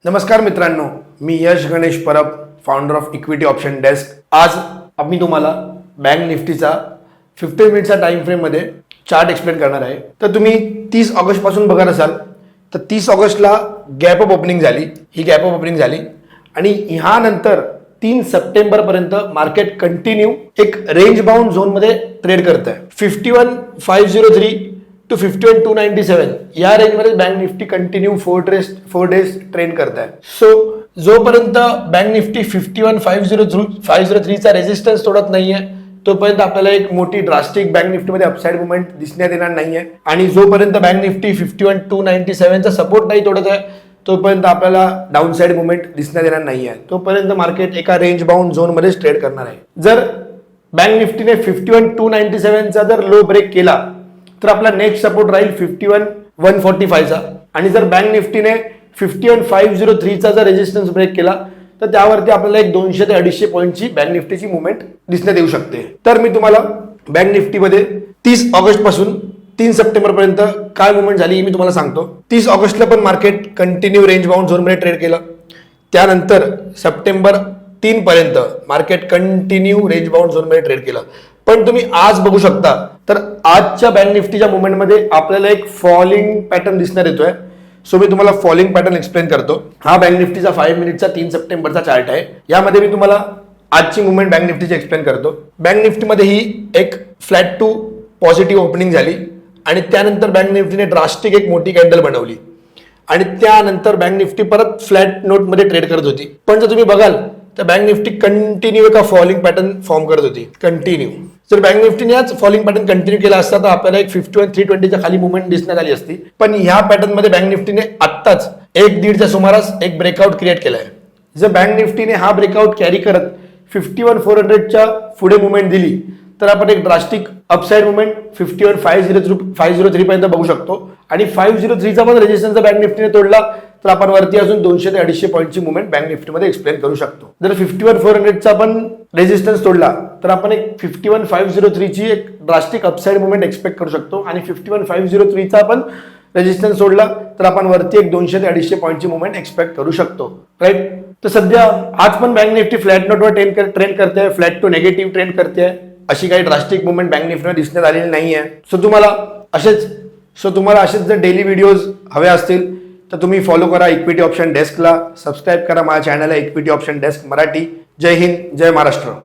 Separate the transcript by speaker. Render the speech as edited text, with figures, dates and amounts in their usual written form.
Speaker 1: नमस्कार मित्रांनो, मी Yash Ganesh Parab, founder of equity option desk. आज आम्ही तुम्हाला बँक निफ्टीचा 15 मिनिटचा टाइम फ्रेम मध्ये चार्ट एक्सप्लेन करणार आहे. तर तुम्ही 30 ऑगस्ट पासून बघत असाल तर 30 ऑगस्टला गॅप अप ओपनिंग झाली. ही गॅप अप ओपनिंग झाली आणि ह्यानंतर 3 सप्टेंबर पर्यंत मार्केट कंटिन्यू एक रेंज बाउंड झोन मध्ये ट्रेड करत आहे. 51,503 टू 51,297 या रेंजमध्ये bank Nifty continue 4 days trend करत आहे. सो जोपर्यंत बँक निफ्टी 51,503 चा रेजिस्टन्स तोडत नाहीये तोपर्यंत आपल्याला एक मोठी ड्रास्टिक बँक निफ्टीमध्ये अपसाइड मुवमेंट दिसण्यात येणार नाहीये. आणि जोपर्यंत बँक निफ्टी 51,297 चा सपोर्ट नाही तोडत आहे तोपर्यंत आपल्याला डाऊनसाइड मुवमेंट दिसण्यात येणार नाहीये. तोपर्यंत मार्केट एका रेंज बाउंड झोन मध्ये ट्रेड करणार आहे. जर बँक निफ्टीने 51,297 चा जर लो ब्रेक केला तर आपला नेक्स्ट सपोर्ट राहील 51,145 चा. आणि जर बँक निफ्टीने 51,503 चा जर रेजिस्टन्स ब्रेक केला तर त्यावरती आपल्याला एक 200 ते 250 पॉईंटची बँक निफ्टीची मुवमेंट दिसण्यात येऊ शकते. तर मी तुम्हाला बँक निफ्टीमध्ये 30 ऑगस्ट पासून 3 सप्टेंबर पर्यंत काय मुवमेंट झाली मी तुम्हाला सांगतो. 30 ऑगस्टला पण market continue range bound zone मध्ये ट्रेड केलं. त्यानंतर सप्टेंबर 3 पर्यंत market continue range bound zone मध्ये ट्रेड केलं. पण तुम्ही आज बघू शकता तर आजच्या बँक निफ्टीच्या मुवमेंटमध्ये आपल्याला एक फॉलिंग पॅटर्न दिसणार येतोय. सो मी तुम्हाला फॉलिंग पॅटर्न एक्सप्लेन करतो. हा बँक निफ्टीचा 5 मिनिटचा 3 सप्टेंबरचा चार्ट आहे. यामध्ये मी तुम्हाला आजची मुवमेंट बँक निफ्टीची एक्सप्लेन करतो. बँक निफ्टीमध्ये ही एक फ्लॅट टू पॉझिटिव्ह ओपनिंग झाली आणि त्यानंतर बँक निफ्टीने ड्रास्टिक एक मोठी कॅन्डल बनवली आणि त्यानंतर बँक निफ्टी परत फ्लॅट नोट मध्ये ट्रेड करत होती. पण जर तुम्ही बघाल तर बँक निफ्टी कंटिन्यू एका फॉलिंग पॅटर्न फॉर्म करत होती. कंटिन्यू जर बँक निफ्टीने आज फॉलिंग पॅटर्न कंटिन्यू केला असता तर आपल्याला एक 51,320 खाली मुवमेंट दिसण्यात आली असती. पण ह्या पॅटर्न मध्ये बँक निफ्टीने आत्ताच 1-1.5च्या सुमारास एक ब्रेकआउट क्रिएट केलाय. जर बँक निफ्टीने हा ब्रेकआउट कॅरी करत 51,400च्या पुढे मुवमेंट दिली तर आपण एक ड्रास्टिक अपसाइड मुवमेंट 51,503 पर्यंत बघू शकतो. आणि 503चा पण रेजिस्टन्स बँक निफ्टीने तोडला तर आपण वरती अजून 200 ते 250 पॉईंटची मुवमेंट बँक निफ्टीमध्ये एक्सप्लेन करू शकतो. जर 51,400चा पण रेजिस्टन्स तोडला तर आपण एक 51,503 ची एक ड्रास्टिक अपसाइड मुवमेंट एक्सपेक्ट करू शकतो. आणि 51,503चा पण रेजिस्टन्स तोडला तर आपण वरती एक 200 ते 250 पॉईंटची मुवमेंट एक्सपेक्ट करू शकतो. राईट. तर सध्या आज पण बँक निफ्टी फ्लॅट नोटवर ट्रेंड करते, फ्लॅट टू नेगेटिव्ह ट्रेंड करते. अशी काही ड्रास्टिक मुवमेंट बँक निफ्टीमध्ये दिसण्यात आलेली नाहीये. सो तुम्हाला असेच जर डेली व्हिडिओज हवे असतील तर तुम्ही फॉलो करा इक्विटी ऑप्शन डेस्कला, सबस्क्राईब करा माझ्या चॅनलला इक्विटी ऑप्शन डेस्क मराठी. जय हिंद, जय महाराष्ट्र.